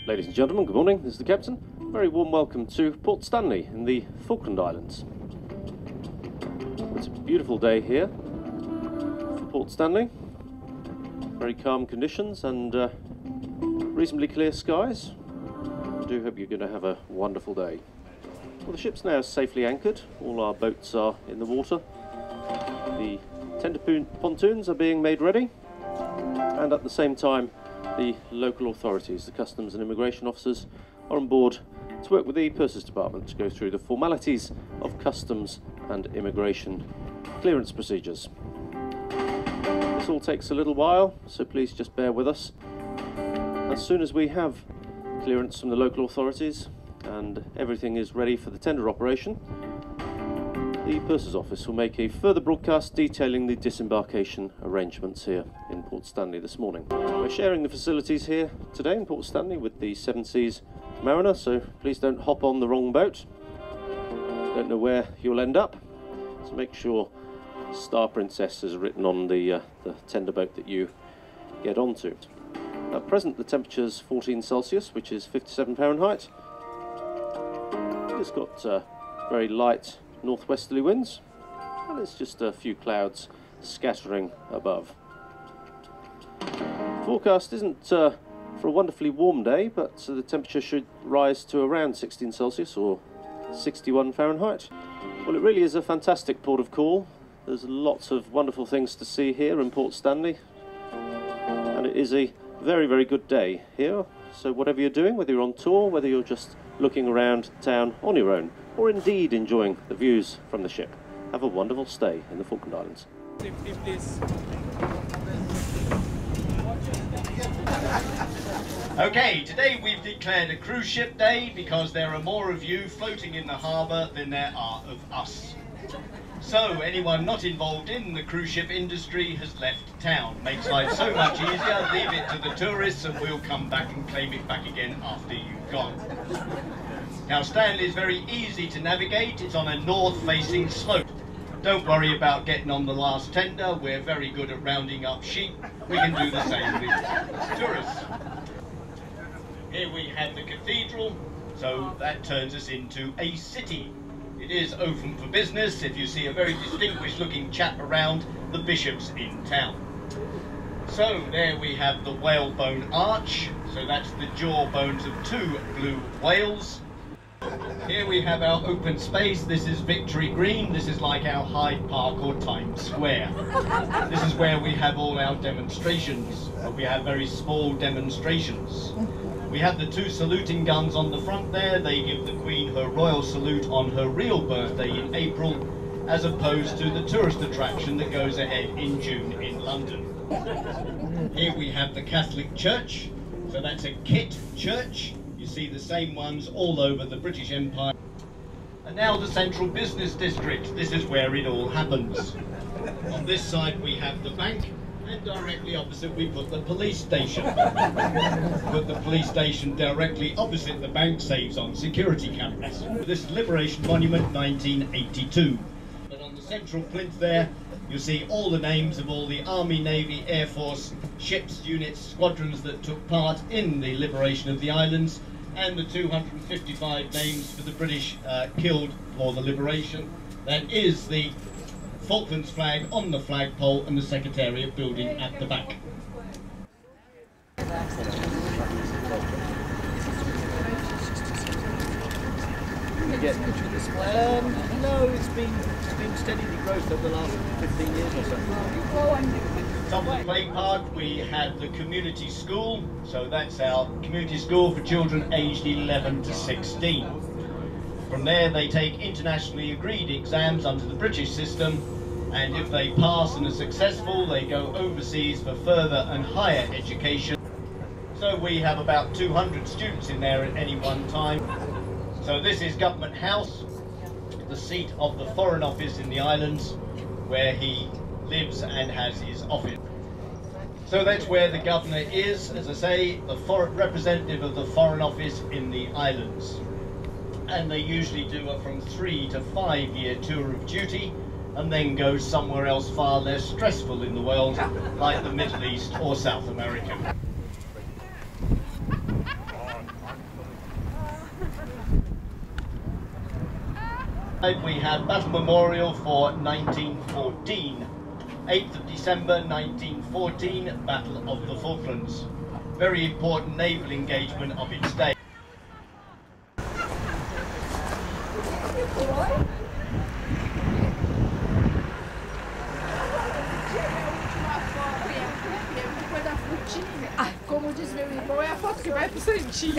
Ladies and gentlemen, good morning. This is the Captain. Very warm welcome to Port Stanley in the Falkland Islands. It's a beautiful day here for Port Stanley. Very calm conditions and reasonably clear skies. I do hope you're going to have a wonderful day. Well, the ship's now safely anchored. All our boats are in the water. The tender pontoons are being made ready, and at the same time the local authorities, the customs and immigration officers, are on board to work with the purses department to go through the formalities of customs and immigration clearance procedures. This all takes a little while, so please just bear with us. As soon as we have clearance from the local authorities and everything is ready for the tender operation, the Purser's Office will make a further broadcast detailing the disembarkation arrangements here in Port Stanley this morning. We're sharing the facilities here today in Port Stanley with the Seven Seas Mariner, so please don't hop on the wrong boat. Don't know where you'll end up, so make sure Star Princess is written on the tender boat that you get onto. At present the temperature's 14 Celsius, which is 57 Fahrenheit. It's got very light northwesterly winds, and it's just a few clouds scattering above. Forecast isn't for a wonderfully warm day, but the temperature should rise to around 16 Celsius or 61 Fahrenheit. Well, it really is a fantastic port of call. There's lots of wonderful things to see here in Port Stanley, and it is a very, very good day here. So whatever you're doing, whether you're on tour, whether you're just looking around town on your own, or indeed enjoying the views from the ship, have a wonderful stay in the Falkland Islands. Okay, today we've declared a cruise ship day because there are more of you floating in the harbour than there are of us. So anyone not involved in the cruise ship industry has left town. Makes life so much easier. Leave it to the tourists and we'll come back and claim it back again after you've gone. Now Stanley is very easy to navigate. It's on a north-facing slope. Don't worry about getting on the last tender. We're very good at rounding up sheep. We can do the same with tourists. Here we have the cathedral, so that turns us into a city. It is open for business. If you see a very distinguished looking chap around, the bishop's in town. So there we have the whalebone arch, so that's the jaw bones of two blue whales. Here we have our open space. This is Victory Green. This is like our Hyde Park or Times Square. This is where we have all our demonstrations, but we have very small demonstrations. We have the two saluting guns on the front there. They give the Queen her royal salute on her real birthday in April, as opposed to the tourist attraction that goes ahead in June in London. Here we have the Catholic Church. So that's a kit church. You see the same ones all over the British Empire. And now the central business district. This is where it all happens. On this side we have the bank, and directly opposite we put the police station. Put the police station directly opposite the bank, saves on security cameras. This is Liberation Monument 1982. And on the central plinth there, you see all the names of all the Army, Navy, Air Force, ships, units, squadrons that took part in the liberation of the islands, and the 255 names for the British killed for the liberation. That is the Falklands flag on the flagpole and the Secretariat building at the back. No, it's been steady growth over the last 15 years or so. Top of the play park we have the community school, so that's our community school for children aged 11 to 16. From there they take internationally agreed exams under the British system, and if they pass and are successful they go overseas for further and higher education. So we have about 200 students in there at any one time. So this is Government House, the seat of the Foreign Office in the islands, where he lives and has his office. So that's where the governor is, as I say, the representative of the Foreign Office in the islands. And they usually do a from 3 to 5 year tour of duty, and then go somewhere else far less stressful in the world, like the Middle East or South America. We have Battle Memorial for 1914. 8th of December 1914, Battle of the Falklands. Very important naval engagement of its day. Ah, como diz meu irmão, é a foto que vai pro Santinho.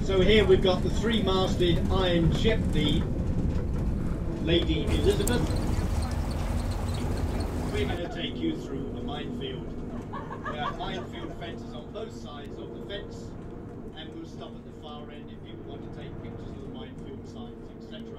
So here we've got the three-masted iron ship, the Lady Elizabeth. We're going to take you through a minefield. There are minefield fences on both sides of the fence, and we'll stop at the far end if people want to take pictures of the minefield signs, etc.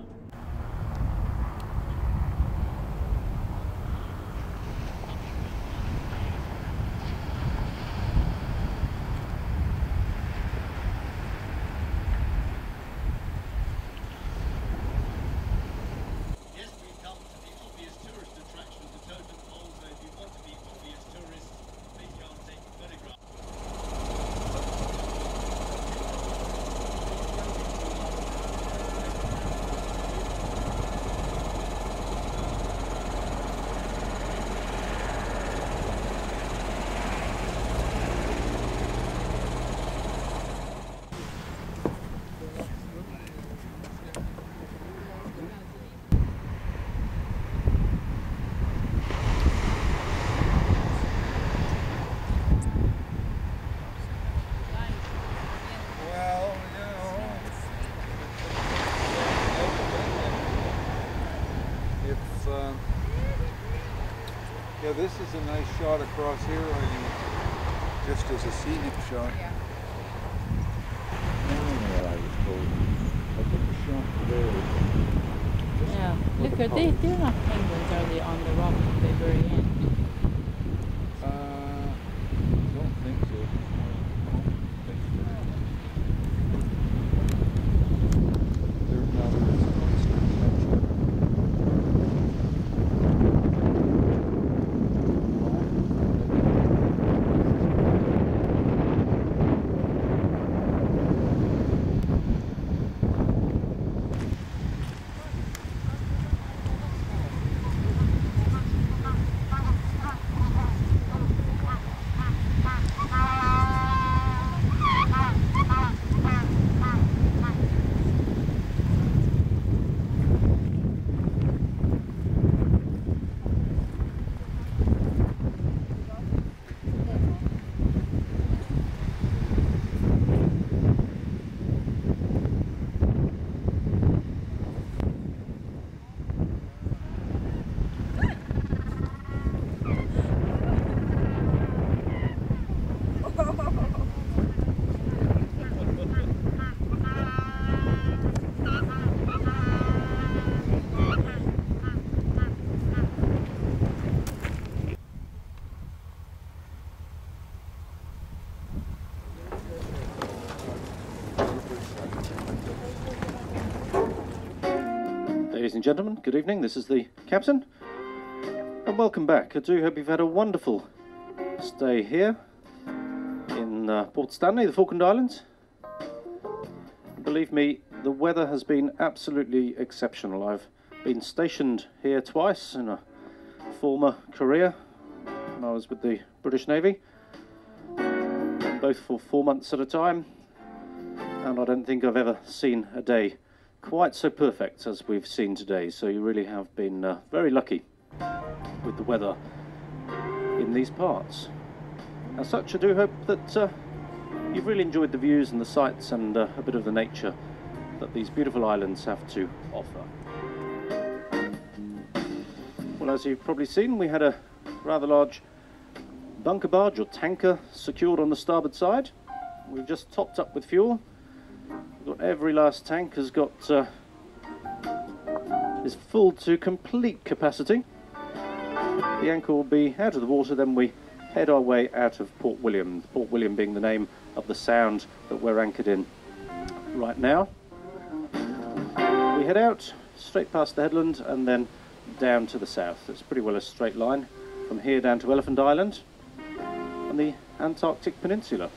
Yeah, this is a nice shot across here, I mean, just as a scenic shot. Yeah. I don't know what I was told. I took a shot today. Yeah, look, they're not penguins, are they, on the rock at the very end? Don't think so. They're not as Ladies and gentlemen, good evening. This is the captain, and welcome back. I do hope you've had a wonderful stay here in Port Stanley, the Falkland Islands. Believe me, the weather has been absolutely exceptional. I've been stationed here twice in a former career when I was with the British Navy, both for 4 months at a time, and I don't think I've ever seen a day quite so perfect as we've seen today, so you really have been very lucky with the weather in these parts. As such, I do hope that you've really enjoyed the views and the sights and a bit of the nature that these beautiful islands have to offer. Well, as you've probably seen, we had a rather large bunker barge or tanker secured on the starboard side. We've just topped up with fuel. We've got every last tank has got is full to complete capacity. The anchor will be out of the water, then we head our way out of Port William. Port William being the name of the sound that we're anchored in right now. We head out straight past the headland and then down to the south. It's pretty well a straight line from here down to Elephant Island and the Antarctic Peninsula.